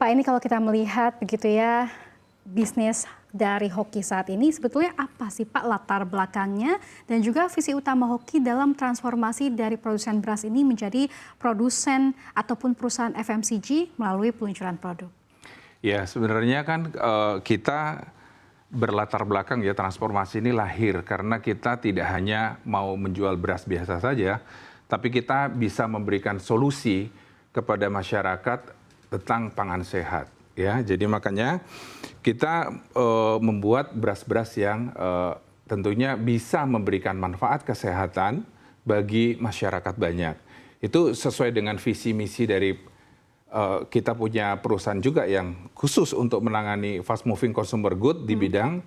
Pak, ini kalau kita melihat begitu ya, bisnis dari hoki saat ini sebetulnya apa sih Pak latar belakangnya dan juga visi utama hoki dalam transformasi dari produsen beras ini menjadi produsen ataupun perusahaan FMCG melalui peluncuran produk? Ya, sebenarnya kan kita berlatar belakang ya transformasi ini lahir karena kita tidak hanya mau menjual beras biasa saja, tapi kita bisa memberikan solusi kepada masyarakat tentang pangan sehat. Ya, jadi makanya kita membuat beras-beras yang tentunya bisa memberikan manfaat kesehatan bagi masyarakat banyak. Itu sesuai dengan visi misi dari kita punya perusahaan juga yang khusus untuk menangani fast moving consumer good di bidang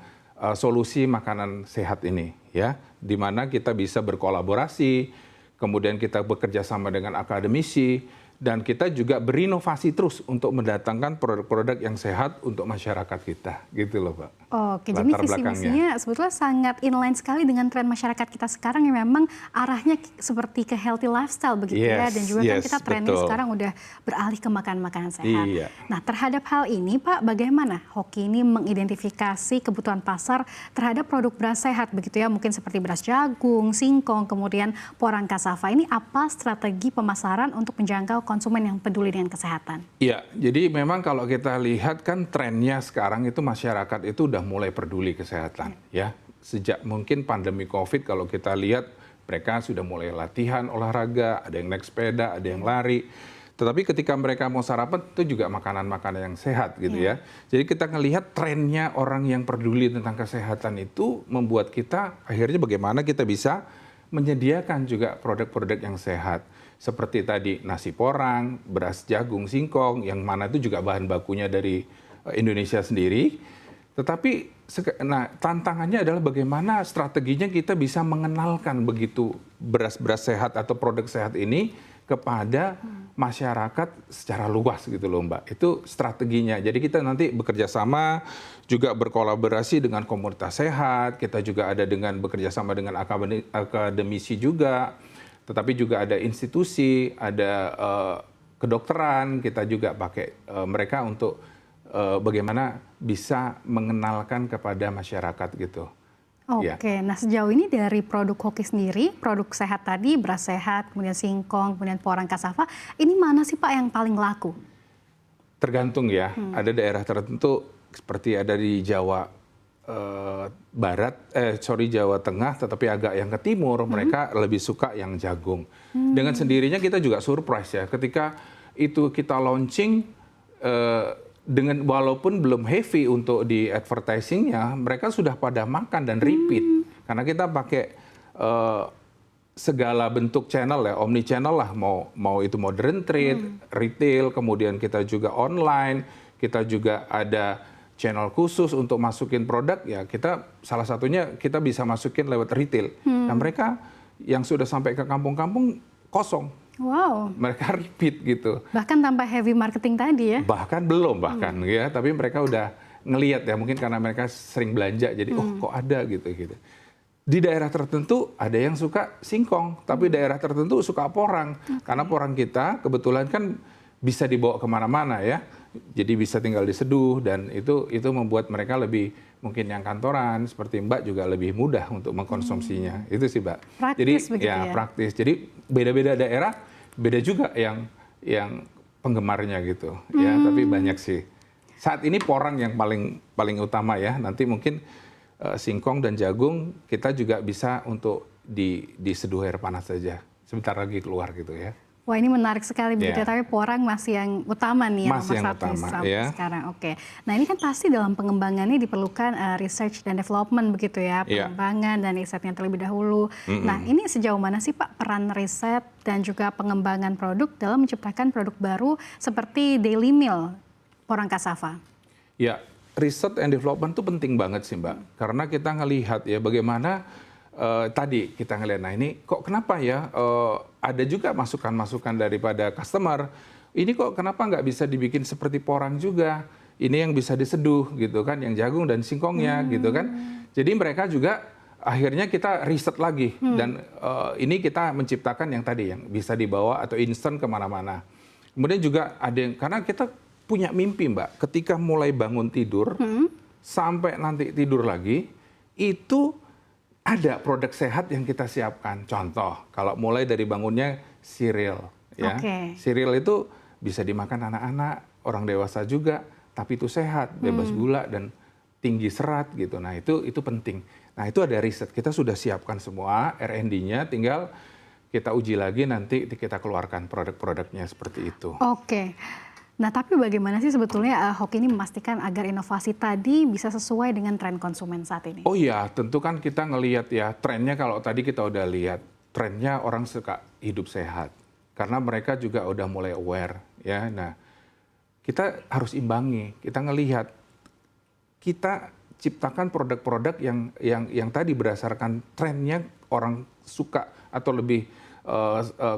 solusi makanan sehat ini, ya, di mana kita bisa berkolaborasi, kemudian kita bekerja sama dengan akademisi. Dan kita juga berinovasi terus untuk mendatangkan produk-produk yang sehat untuk masyarakat kita, gitu loh Pak. Oke, jadi visi misinya sebetulnya sangat inline sekali dengan tren masyarakat kita sekarang yang memang arahnya seperti ke healthy lifestyle begitu ya. Dan juga kan kita trennya sekarang udah beralih ke makanan-makanan sehat. Iya. Nah, terhadap hal ini Pak, bagaimana hoki ini mengidentifikasi kebutuhan pasar terhadap produk beras sehat begitu ya, mungkin seperti beras jagung, singkong, kemudian porang cassava. Ini apa strategi pemasaran untuk menjangkau konsumen yang peduli dengan kesehatan? Iya, jadi memang kalau kita lihat kan trennya sekarang itu masyarakat itu udah mulai peduli kesehatan, ya. Sejak mungkin pandemi COVID kalau kita lihat mereka sudah mulai latihan olahraga, ada yang naik sepeda, ada yang lari. Tetapi ketika mereka mau sarapan itu juga makanan-makanan yang sehat gitu ya. Jadi kita ngelihat trennya orang yang peduli tentang kesehatan itu membuat kita akhirnya bagaimana kita bisa menyediakan juga produk-produk yang sehat. Seperti tadi nasi porang, beras jagung, singkong, yang mana itu juga bahan bakunya dari Indonesia sendiri. Tetapi tantangannya adalah bagaimana strateginya kita bisa mengenalkan begitu beras-beras sehat atau produk sehat ini kepada masyarakat secara luas gitu loh Mbak. Itu strateginya. Jadi kita nanti bekerja sama juga berkolaborasi dengan komunitas sehat. Kita juga ada dengan bekerja sama dengan akademisi juga. Tetapi juga ada institusi, ada kedokteran, kita juga pakai mereka untuk bagaimana bisa mengenalkan kepada masyarakat gitu. Oke, nah sejauh ini dari produk hoki sendiri, produk sehat tadi, beras sehat, kemudian singkong, kemudian porang cassava, ini mana sih Pak yang paling laku? Tergantung ya, ada daerah tertentu seperti ada di Jawa Jawa Tengah, tetapi agak yang ke timur, mereka lebih suka yang jagung. Dengan sendirinya kita juga surprise ya, ketika itu kita launching dengan walaupun belum heavy untuk di advertisingnya, mereka sudah pada makan dan repeat. Karena kita pakai segala bentuk channel ya, omni channel lah, mau itu modern trade, retail, kemudian kita juga online, kita juga ada channel khusus untuk masukin produk ya, kita salah satunya kita bisa masukin lewat retail. Nah mereka yang sudah sampai ke kampung-kampung kosong. Wow. Mereka repeat gitu. Bahkan tanpa heavy marketing tadi ya? Bahkan belum ya, tapi mereka udah ngelihat ya, mungkin karena mereka sering belanja jadi oh kok ada gitu. Di daerah tertentu ada yang suka singkong, tapi daerah tertentu suka porang. Karena porang kita kebetulan kan bisa dibawa kemana-mana ya. Jadi bisa tinggal diseduh dan itu membuat mereka lebih mungkin yang kantoran seperti Mbak juga lebih mudah untuk mengkonsumsinya. Itu sih Mbak. Praktis jadi ya praktis. Jadi beda-beda daerah beda juga yang penggemarnya gitu ya. Tapi banyak sih. Saat ini porang yang paling utama ya. Nanti mungkin singkong dan jagung kita juga bisa untuk diseduh air panas saja. Sebentar lagi keluar gitu ya. Wah ini menarik sekali begitu ya, tapi porang masih yang utama nih ya, masih nomor 1 sampai sekarang. Oke. Nah ini kan pasti dalam pengembangannya diperlukan research dan development begitu ya, pengembangan dan risetnya terlebih dahulu. Nah ini sejauh mana sih Pak peran riset dan juga pengembangan produk dalam menciptakan produk baru seperti Daily Meal porang cassava? Ya, riset and development itu penting banget sih Mbak, karena kita ngelihat ya bagaimana tadi kita ngelihat, nah ini kok kenapa ya ada juga masukan-masukan daripada customer, ini kok kenapa nggak bisa dibikin seperti porang juga, ini yang bisa diseduh gitu kan, yang jagung dan singkongnya gitu kan. Jadi mereka juga akhirnya kita riset lagi dan ini kita menciptakan yang tadi yang bisa dibawa atau instan kemana-mana. Kemudian juga ada yang, karena kita punya mimpi, Mbak. Ketika mulai bangun tidur sampai nanti tidur lagi, itu ada produk sehat yang kita siapkan. Contoh, kalau mulai dari bangunnya cereal, ya. Cereal itu bisa dimakan anak-anak, orang dewasa juga, tapi itu sehat, bebas gula dan tinggi serat gitu. Nah, itu penting. Nah, itu ada riset. Kita sudah siapkan semua R&D-nya, tinggal kita uji lagi nanti kita keluarkan produk-produknya seperti itu. Oke. Nah, tapi bagaimana sih sebetulnya Hoki ini memastikan agar inovasi tadi bisa sesuai dengan tren konsumen saat ini? Oh iya, tentu kan kita ngelihat ya, trennya kalau tadi kita udah lihat, trennya orang suka hidup sehat. Karena mereka juga udah mulai aware, ya. Nah, kita harus imbangi, kita ngelihat, kita ciptakan produk-produk yang tadi berdasarkan trennya orang suka atau lebih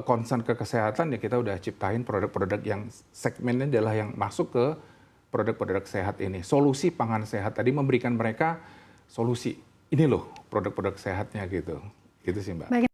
concern ke kesehatan, ya kita udah ciptain produk-produk yang segmennya adalah yang masuk ke produk-produk sehat ini. Solusi pangan sehat tadi memberikan mereka solusi. Ini loh produk-produk sehatnya gitu. Gitu sih, Mbak.